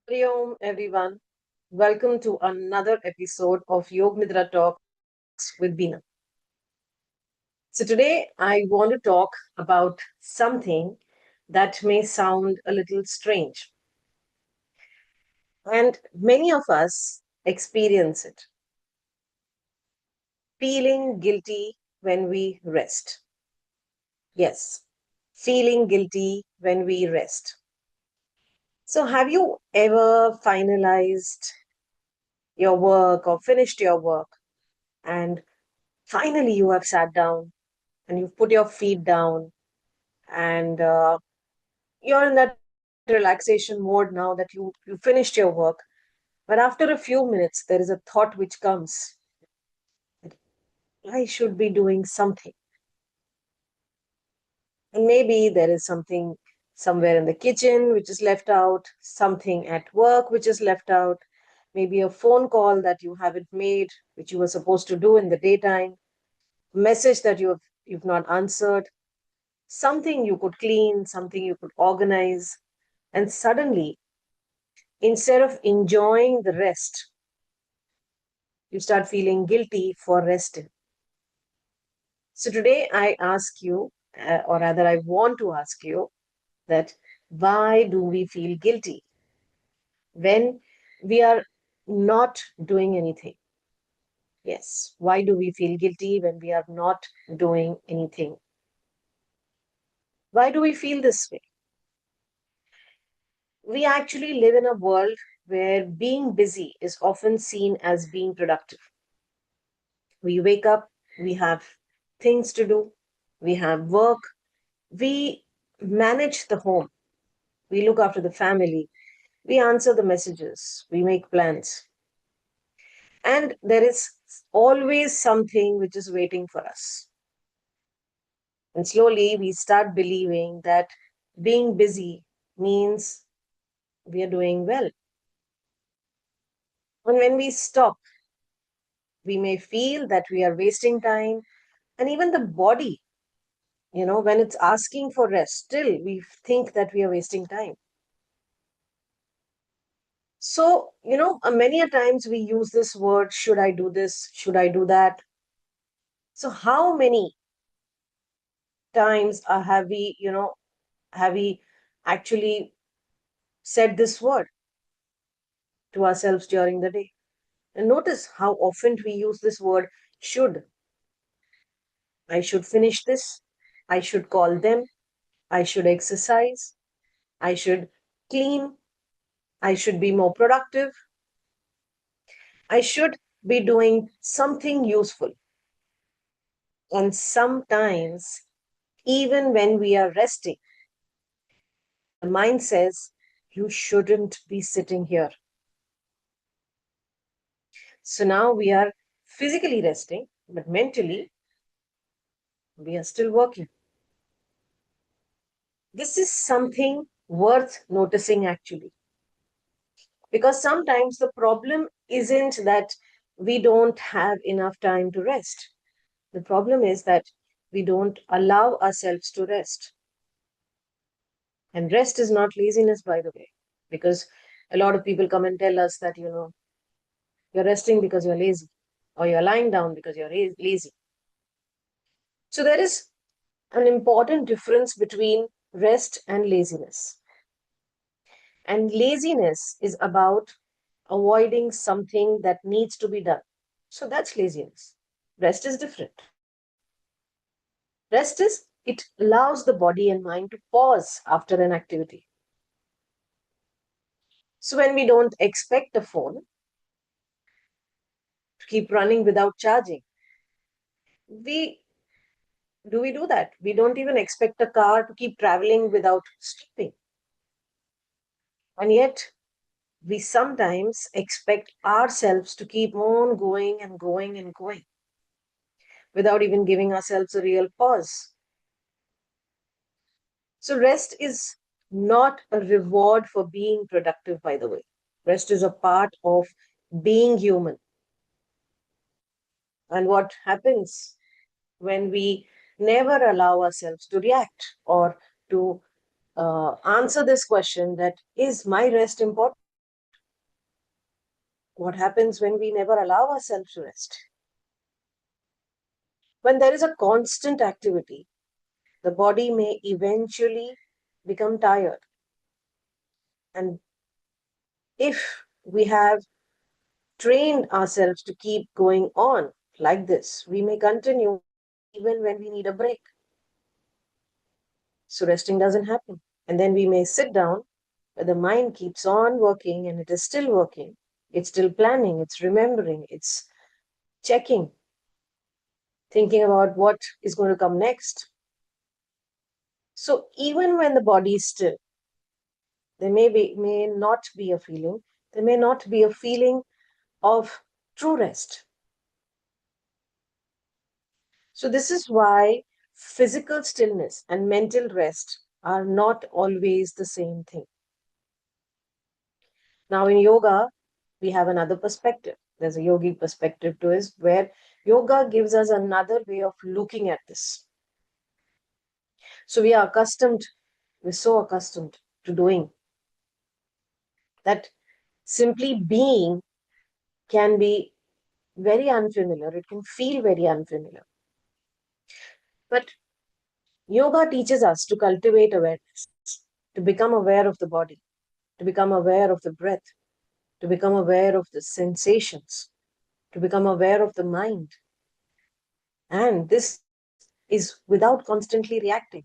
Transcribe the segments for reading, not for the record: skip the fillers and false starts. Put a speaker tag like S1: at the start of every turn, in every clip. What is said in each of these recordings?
S1: Hari Om, everyone. Welcome to another episode of Yoga Nidra Talks with Beena. So, today I want to talk about something that may sound a little strange, and many of us experience it, feeling guilty when we rest. Yes, feeling guilty when we rest. So, have you ever finalized your work or finished your work and finally you have sat down and you've put your feet down and you're in that relaxation mode now that you finished your work, but after a few minutes there is a thought which comes that I should be doing something, and maybe there is something somewhere in the kitchen which is left out, something at work which is left out, maybe a phone call that you haven't made which you were supposed to do in the daytime, message that you've not answered, something you could clean, something you could organize. And suddenly, instead of enjoying the rest, you start feeling guilty for resting. So today I ask you, or rather, I want to ask you that why do we feel guilty when we are not doing anything? Yes, why do we feel guilty when we are not doing anything? Why do we feel this way? We actually live in a world where being busy is often seen as being productive. We wake up, we have things to do, we have work, we manage the home, we look after the family, we answer the messages, we make plans. And there is always something which is waiting for us. And slowly we start believing that being busy means we are doing well. And when we stop, we may feel that we are wasting time, and even the body, when it's asking for rest, still we think that we are wasting time. So, many a times we use this word, should I do this? Should I do that? So, how many times have we actually said this word to ourselves during the day? And notice how often we use this word, should. I should finish this. I should call them. I should exercise. I should clean. I should be more productive. I should be doing something useful. And sometimes, even when we are resting, the mind says, you shouldn't be sitting here. So now we are physically resting, but mentally, we are still working. This is something worth noticing actually, because sometimes the problem isn't that we don't have enough time to rest. The problem is that we don't allow ourselves to rest. And rest is not laziness, by the way, because a lot of people come and tell us that, you're resting because you're lazy, or you're lying down because you're lazy. So there is an important difference between rest and laziness. And laziness is about avoiding something that needs to be done. So that's laziness. Rest is different. Rest is, it allows the body and mind to pause after an activity. So when we don't expect a phone to keep running without charging, we we do that? We don't even expect a car to keep traveling without stopping. And yet, we sometimes expect ourselves to keep on going and going and going without even giving ourselves a real pause. So, rest is not a reward for being productive, by the way. Rest is a part of being human. And what happens when we never allow ourselves to react or to answer this question, that is my rest important? What happens when we never allow ourselves to rest? When there is a constant activity, the body may eventually become tired. And if we have trained ourselves to keep going on like this, we may continue even when we need a break. So resting doesn't happen. And then we may sit down, but the mind keeps on working and it is still working. It's still planning, it's remembering, it's checking, thinking about what is going to come next. So even when the body is still, may not be a feeling, there may not be a feeling of true rest. So this is why physical stillness and mental rest are not always the same thing. Now in yoga, we have another perspective. There's a yogic perspective to it, where yoga gives us another way of looking at this. So we're so accustomed to doing that simply being can be very unfamiliar. It can feel very unfamiliar. But yoga teaches us to cultivate awareness, to become aware of the body, to become aware of the breath, to become aware of the sensations, to become aware of the mind. And this is without constantly reacting.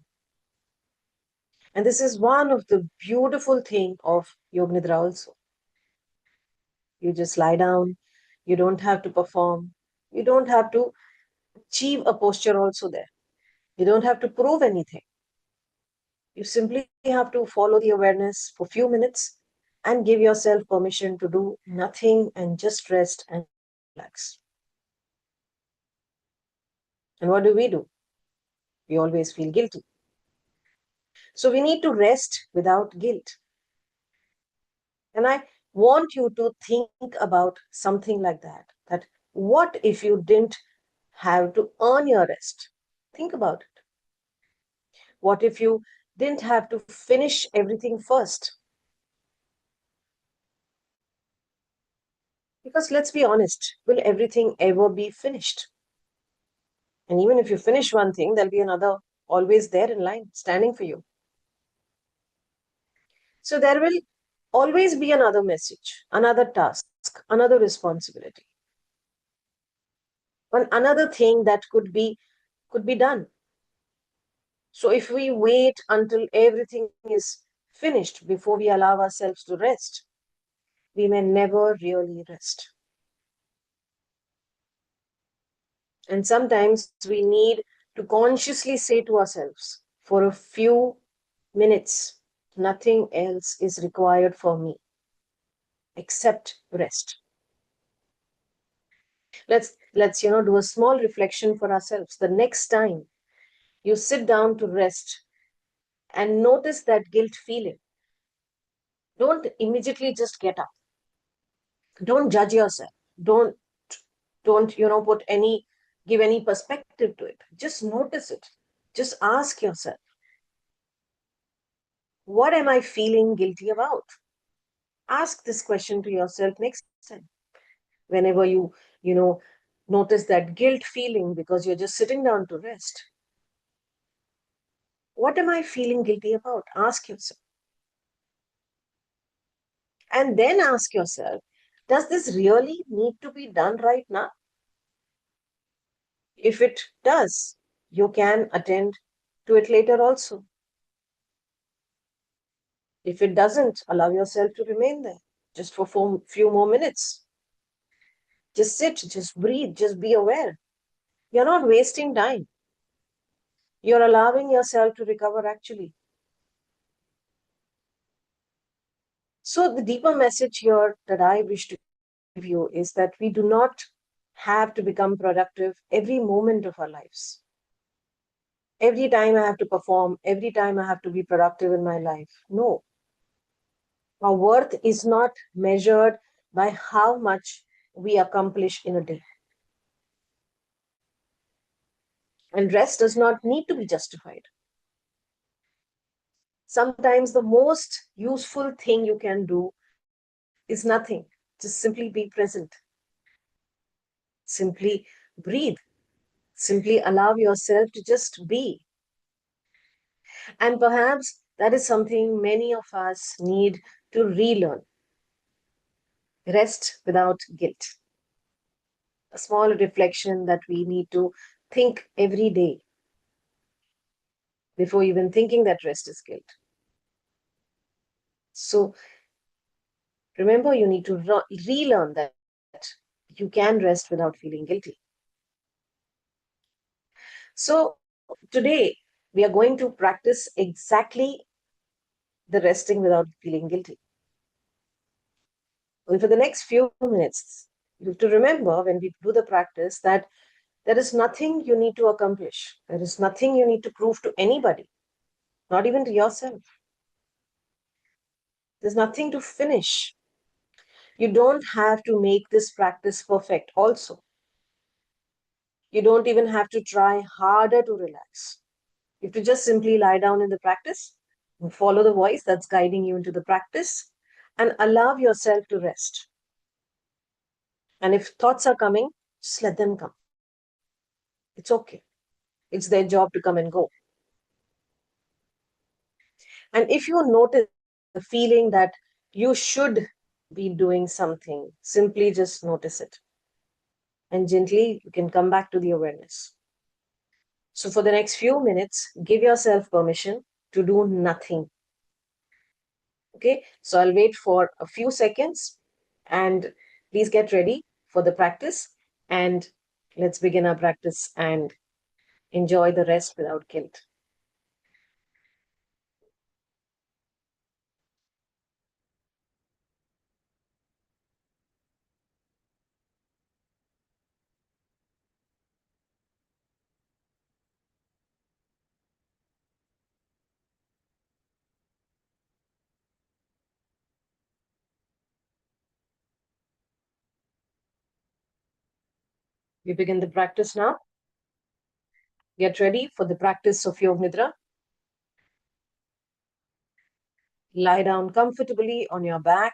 S1: And this is one of the beautiful thing of Yoga Nidra also. You just lie down. You don't have to perform. You don't have to achieve a posture also there. You don't have to prove anything. You simply have to follow the awareness for a few minutes and give yourself permission to do nothing and just rest and relax. And what do? We always feel guilty. So we need to rest without guilt. And I want you to think about something like that what if you didn't have to earn your rest? Think about it. What if you didn't have to finish everything first? Because let's be honest, will everything ever be finished? And even if you finish one thing, there'll be another always there in line, standing for you. So there will always be another message, another task, another responsibility, another thing that could be done. So if we wait until everything is finished before we allow ourselves to rest, we may never really rest. And sometimes we need to consciously say to ourselves, for a few minutes, nothing else is required for me except rest. Let's do a small reflection for ourselves. The next time you sit down to rest and notice that guilt feeling, don't immediately just get up. Don't judge yourself. Don't put any give any perspective to it. Just notice it. Just ask yourself, what am I feeling guilty about? Ask this question to yourself next time. Whenever you notice that guilt feeling because you're just sitting down to rest. What am I feeling guilty about? Ask yourself. And then ask yourself, does this really need to be done right now? If it does, you can attend to it later also. If it doesn't, allow yourself to remain there just for few more minutes. Just sit, just breathe, just be aware. You're not wasting time. You're allowing yourself to recover actually. So the deeper message here that I wish to give you is that we do not have to become productive every moment of our lives. Every time I have to perform, every time I have to be productive in my life. No. Our worth is not measured by how much we accomplish in a day. And rest does not need to be justified. Sometimes the most useful thing you can do is nothing. Just simply be present. Simply breathe. Simply allow yourself to just be. And perhaps that is something many of us need to relearn. Rest without guilt. A small reflection that we need to think every day before even thinking that rest is guilt. So remember, you need to relearn that you can rest without feeling guilty. So today we are going to practice exactly the resting without feeling guilty. And for the next few minutes, you have to remember when we do the practice that there is nothing you need to accomplish. There is nothing you need to prove to anybody, not even to yourself. There's nothing to finish. You don't have to make this practice perfect, also. You don't even have to try harder to relax. You have to just simply lie down in the practice, follow the voice that's guiding you into the practice, and allow yourself to rest. And if thoughts are coming, just let them come. It's okay. It's their job to come and go. And if you notice the feeling that you should be doing something, simply just notice it. And gently, you can come back to the awareness. So, for the next few minutes, give yourself permission to do nothing. Okay, so I'll wait for a few seconds and please get ready for the practice. And let's begin our practice and enjoy the rest without guilt. We begin the practice now. Get ready for the practice of Yoga Nidra. Lie down comfortably on your back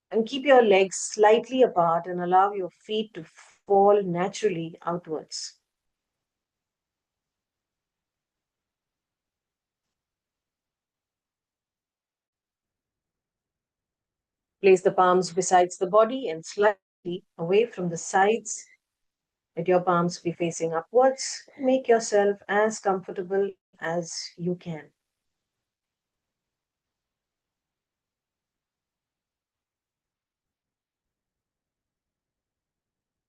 S1: and keep your legs slightly apart and allow your feet to fall naturally outwards. Place the palms beside the body and slightly away from the sides. Let your palms be facing upwards. Make yourself as comfortable as you can.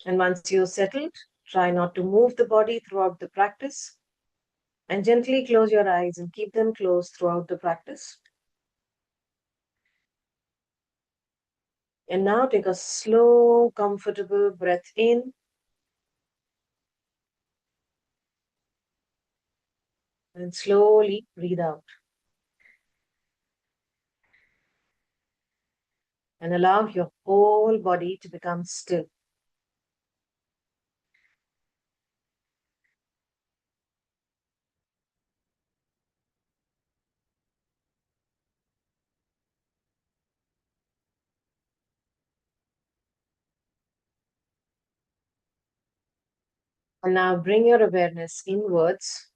S1: And once you're settled, try not to move the body throughout the practice. And gently close your eyes and keep them closed throughout the practice. And now take a slow, comfortable breath in and slowly breathe out. And allow your whole body to become still. And now bring your awareness inwards.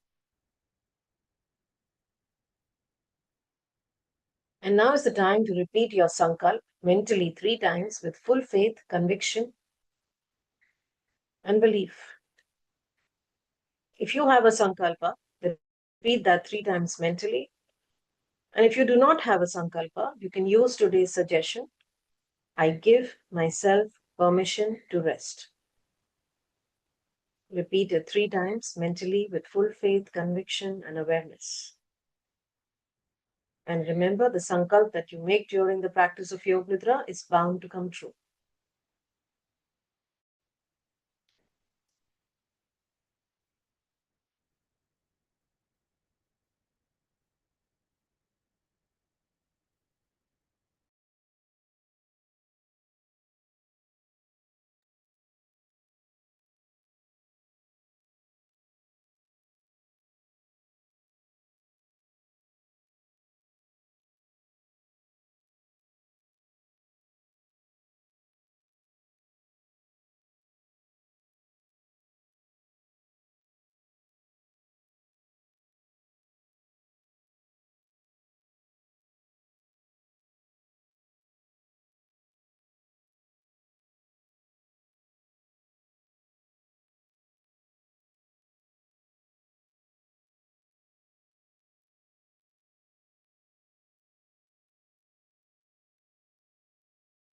S1: And now is the time to repeat your sankalp mentally 3 times with full faith, conviction, and belief. If you have a sankalpa, repeat that 3 times mentally. And if you do not have a sankalpa, you can use today's suggestion. I give myself permission to rest. Repeat it 3 times mentally with full faith, conviction, and awareness. And remember, the sankalp that you make during the practice of Yoga Nidra is bound to come true.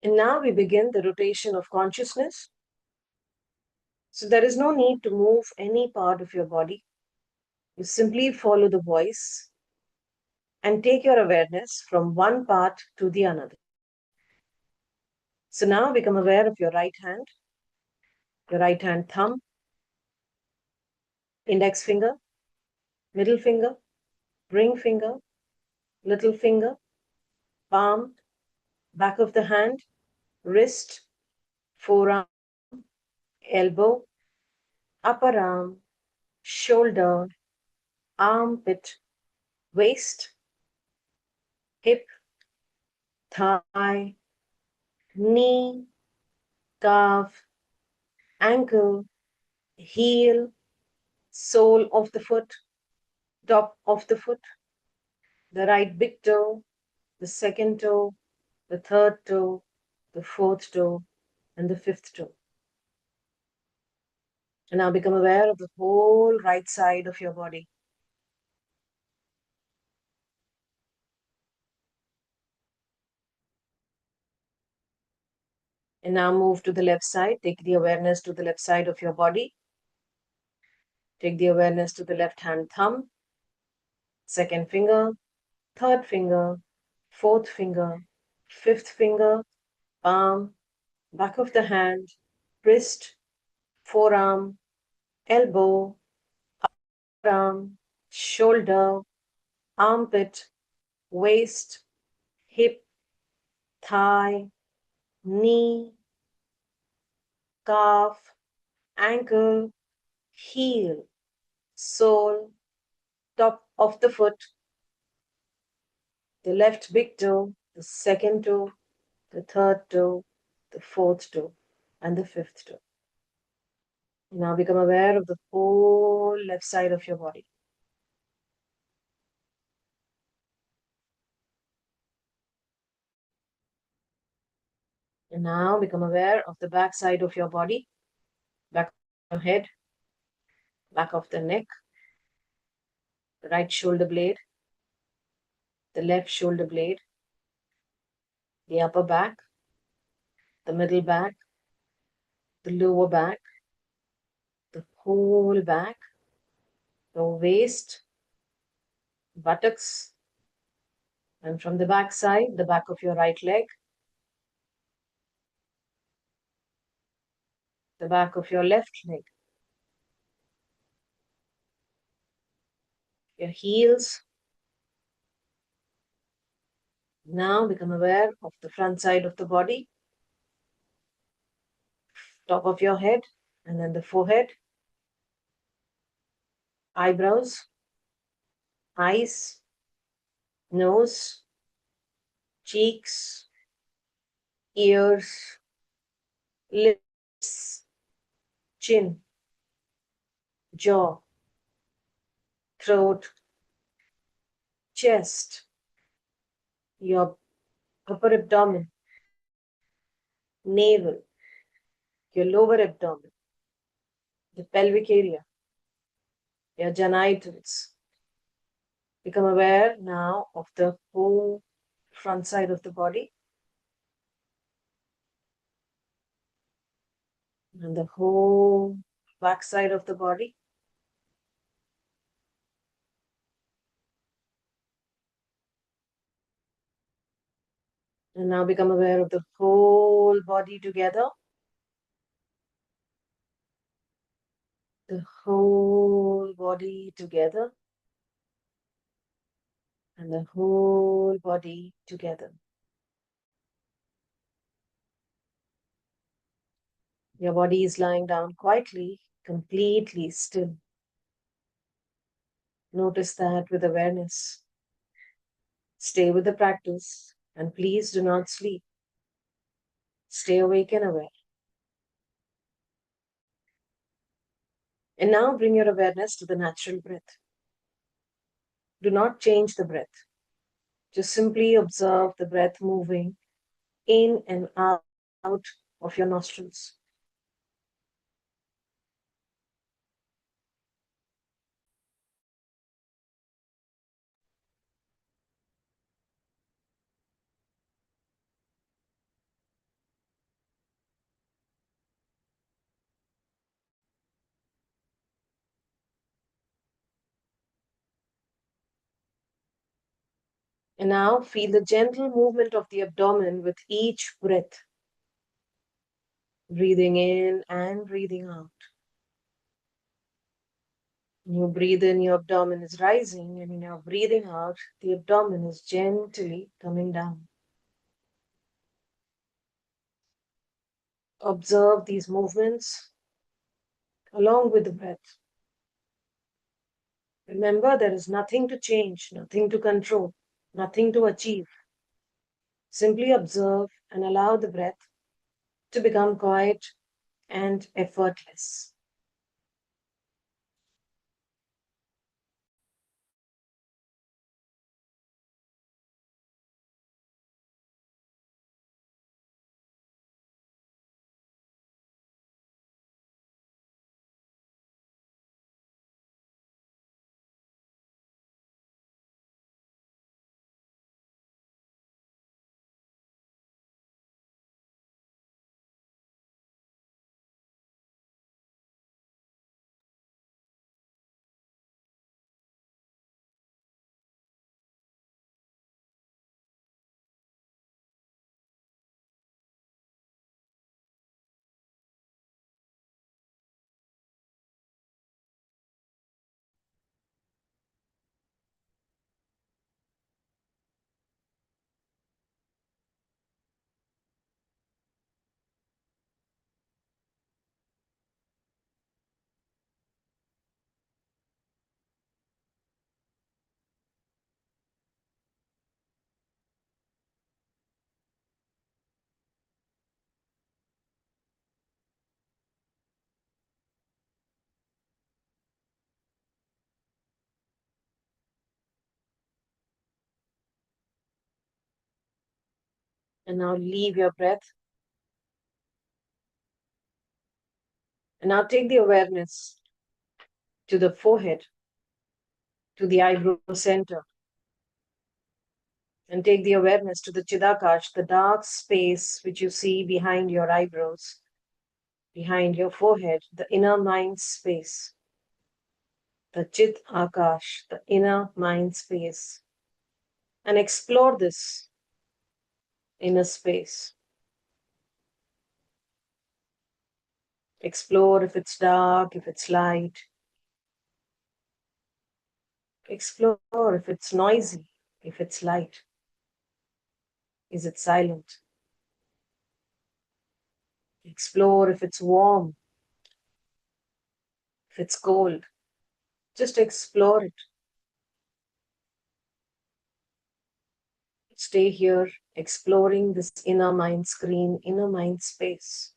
S1: And now we begin the rotation of consciousness. So there is no need to move any part of your body. You simply follow the voice and take your awareness from one part to the another. So now become aware of your right hand thumb, index finger, middle finger, ring finger, little finger, palm, back of the hand, wrist, forearm, elbow, upper arm, shoulder, armpit, waist, hip, thigh, knee, calf, ankle, heel, sole of the foot, top of the foot, the right big toe, the second toe, the third toe, the fourth toe, and the fifth toe. And now become aware of the whole right side of your body. And now move to the left side. Take the awareness to the left side of your body. Take the awareness to the left hand thumb, second finger, third finger, fourth finger, fifth finger, palm, back of the hand, wrist, forearm, elbow, arm, shoulder, armpit, waist, hip, thigh, knee, calf, ankle, heel, sole, top of the foot, the left big toe, the second toe, the third toe, the fourth toe, and the fifth toe. Now become aware of the whole left side of your body. And now become aware of the back side of your body, back of your head, back of the neck, the right shoulder blade, the left shoulder blade, the upper back, the middle back, the lower back, the whole back, the waist, buttocks, and from the back side, the back of your right leg, the back of your left leg, your heels. Now become aware of the front side of the body, top of your head, and then the forehead, eyebrows, eyes, nose, cheeks, ears, lips, chin, jaw, throat, chest, your upper abdomen, navel, your lower abdomen, the pelvic area, your genitals. Become aware now of the whole front side of the body and the whole back side of the body. And now become aware of the whole body together. The whole body together. And the whole body together. Your body is lying down quietly, completely still. Notice that with awareness. Stay with the practice and please do not sleep. Stay awake and aware. And now bring your awareness to the natural breath. Do not change the breath. Just simply observe the breath moving in and out of your nostrils. And now feel the gentle movement of the abdomen with each breath. Breathing in and breathing out. When you breathe in, your abdomen is rising, and when you're breathing out, the abdomen is gently coming down. Observe these movements along with the breath. Remember, there is nothing to change, nothing to control, nothing to achieve. Simply observe and allow the breath to become quiet and effortless. And now leave your breath. And now take the awareness to the forehead, to the eyebrow center, and take the awareness to the Chidakash, the dark space which you see behind your eyebrows, behind your forehead, the inner mind space, the Chit Akash, the inner mind space, and explore this inner space. Explore if it's dark, if it's light. Explore if it's noisy, if it's light. Is it silent? Explore if it's warm, if it's cold. Just explore it. Stay here exploring this inner mind screen, inner mind space.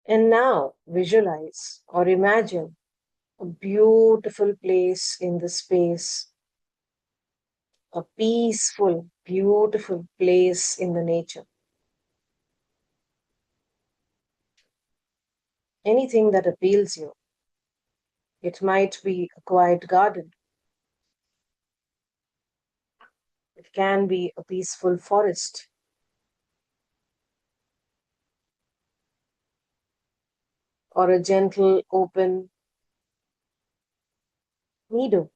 S1: And now visualize or imagine a beautiful place in the space, a peaceful, beautiful place in the nature. Anything that appeals you. It might be a quiet garden. It can be a peaceful forest or a gentle open meadow.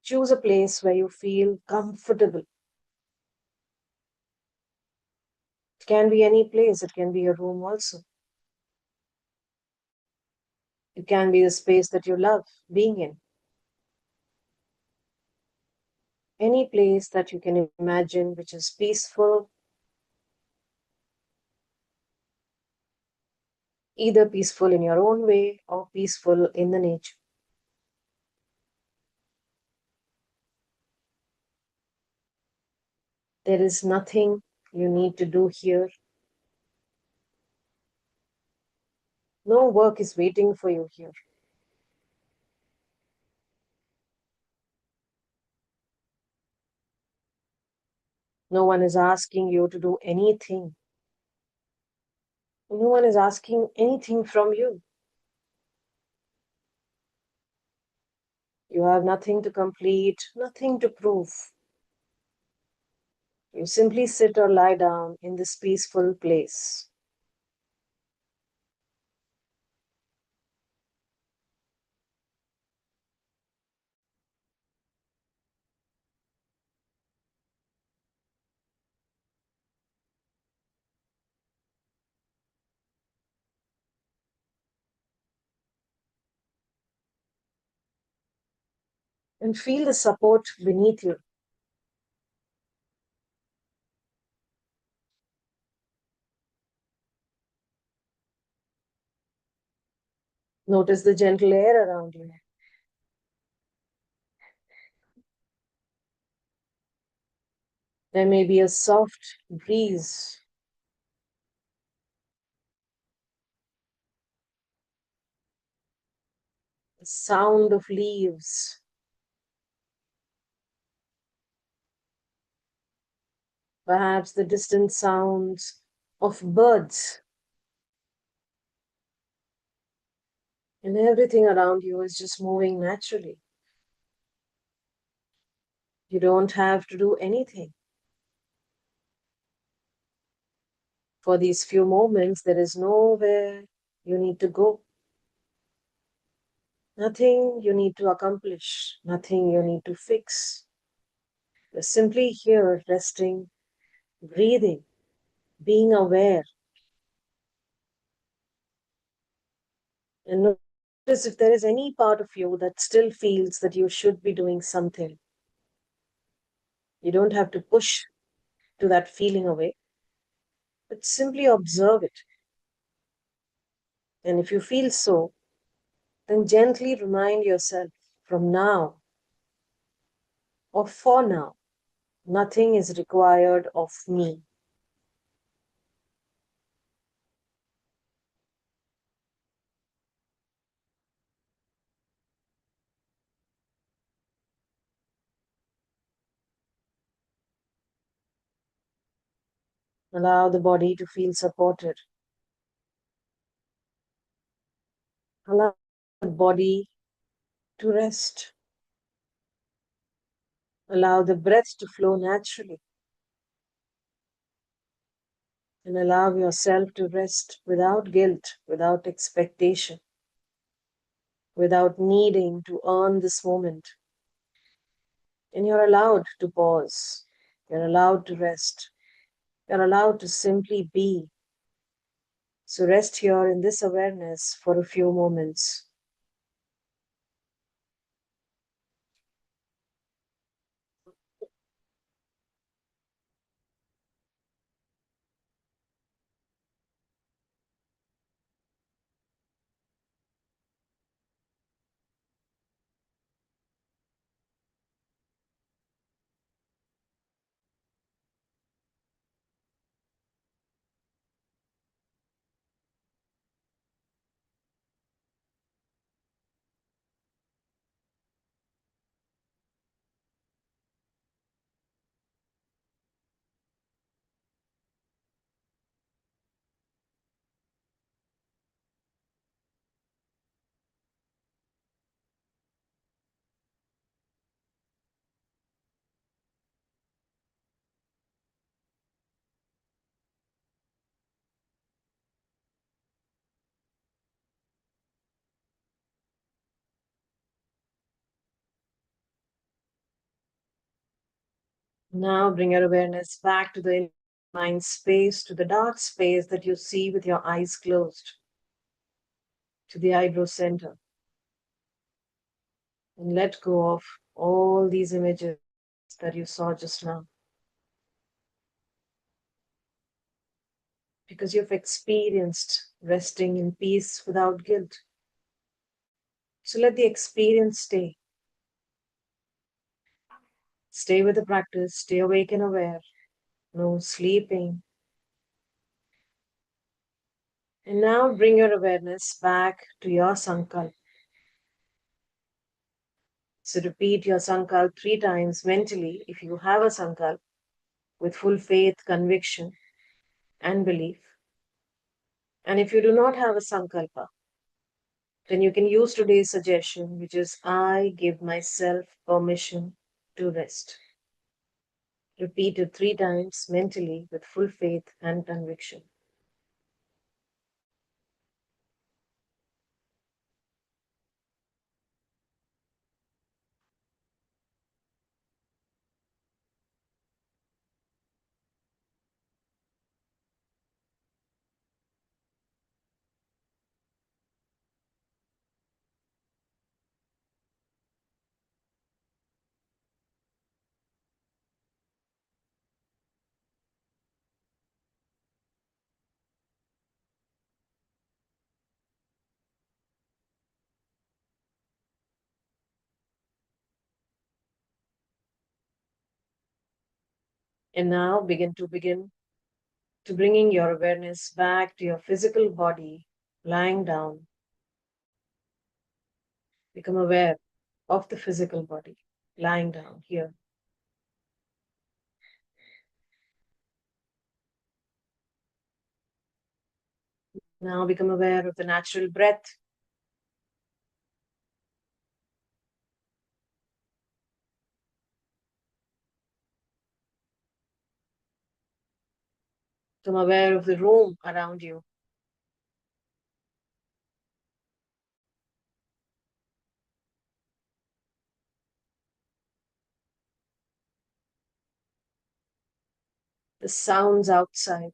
S1: Choose a place where you feel comfortable. It can be any place, it can be a room also. It can be the space that you love being in. Any place that you can imagine which is peaceful, either peaceful in your own way or peaceful in the nature. There is nothing you need to do here. No work is waiting for you here. No one is asking you to do anything. No one is asking anything from you. You have nothing to complete, nothing to prove. You simply sit or lie down in this peaceful place. And feel the support beneath you. Notice the gentle air around you. There may be a soft breeze, the sound of leaves, perhaps the distant sounds of birds, and everything around you is just moving naturally. You don't have to do anything. For these few moments, there is nowhere you need to go, nothing you need to accomplish, nothing you need to fix. You're simply here, resting, breathing, being aware. And notice if there is any part of you that still feels that you should be doing something. You don't have to push to that feeling away, but simply observe it. And if you feel so, then gently remind yourself from now or for now, nothing is required of me. Allow the body to feel supported. Allow the body to rest. Allow the breath to flow naturally. And allow yourself to rest without guilt, without expectation, without needing to earn this moment. And you're allowed to pause. You're allowed to rest. You're allowed to simply be. So rest here in this awareness for a few moments. Now bring your awareness back to the mind space, to the dark space that you see with your eyes closed, to the eyebrow center. And let go of all these images that you saw just now. Because you've experienced resting in peace without guilt. So let the experience stay. Stay with the practice, stay awake and aware. No sleeping. And now bring your awareness back to your sankalp. So repeat your sankalp 3 times mentally if you have a sankalp. with full faith, conviction, and belief. And if you do not have a sankalpa, then you can use today's suggestion, which is I give myself permission to rest. Repeat it 3 times mentally with full faith and conviction. And now begin to bringing your awareness back to your physical body, lying down. Become aware of the physical body, lying down here. Now become aware of the natural breath. Become aware of the room around you. The sounds outside.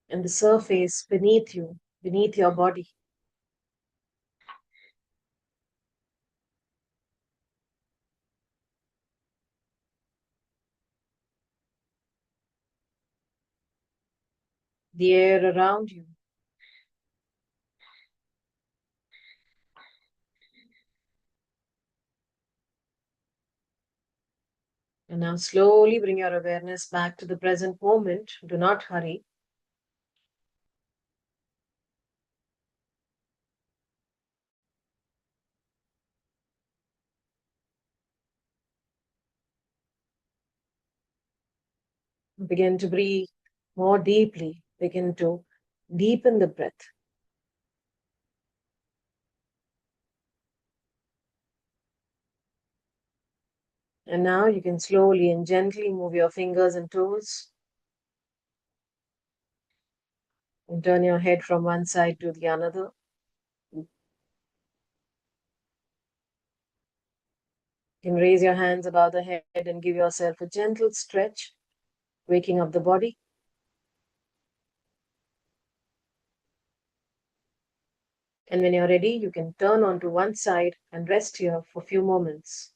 S1: And the surface beneath you, beneath your body. The air around you. And now slowly bring your awareness back to the present moment. Do not hurry. Begin to breathe more deeply. Begin to deepen the breath. And now you can slowly and gently move your fingers and toes and turn your head from one side to the other. You can raise your hands above the head and give yourself a gentle stretch, waking up the body. And when you're ready, you can turn onto one side and rest here for a few moments.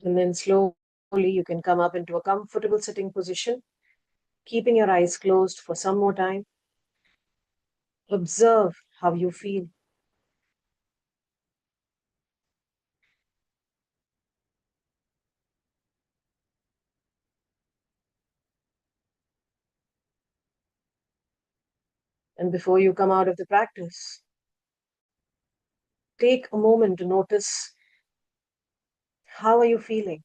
S1: And then slowly you can come up into a comfortable sitting position, keeping your eyes closed for some more time. Observe how you feel. And before you come out of the practice, take a moment to notice how are you feeling.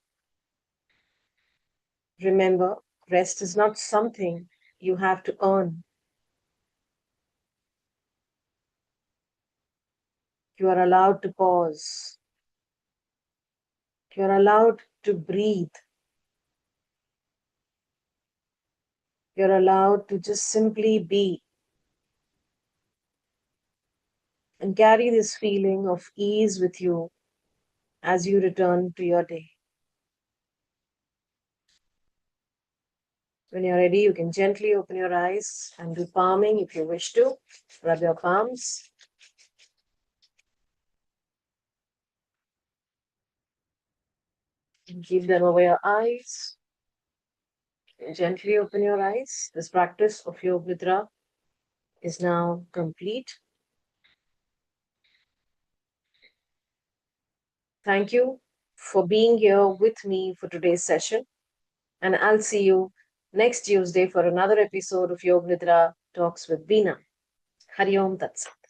S1: Remember, rest is not something you have to earn. You are allowed to pause. You are allowed to breathe. You're allowed to just simply be and carry this feeling of ease with you as you return to your day. When you're ready, you can gently open your eyes and do palming if you wish to. Rub your palms. And keep them over your eyes. And gently open your eyes. This practice of Yoga Nidra is now complete. Thank you for being here with me for today's session. And I'll see you next Tuesday for another episode of Yoga Nidra Talks with Beena. Hari Om Tat Sat.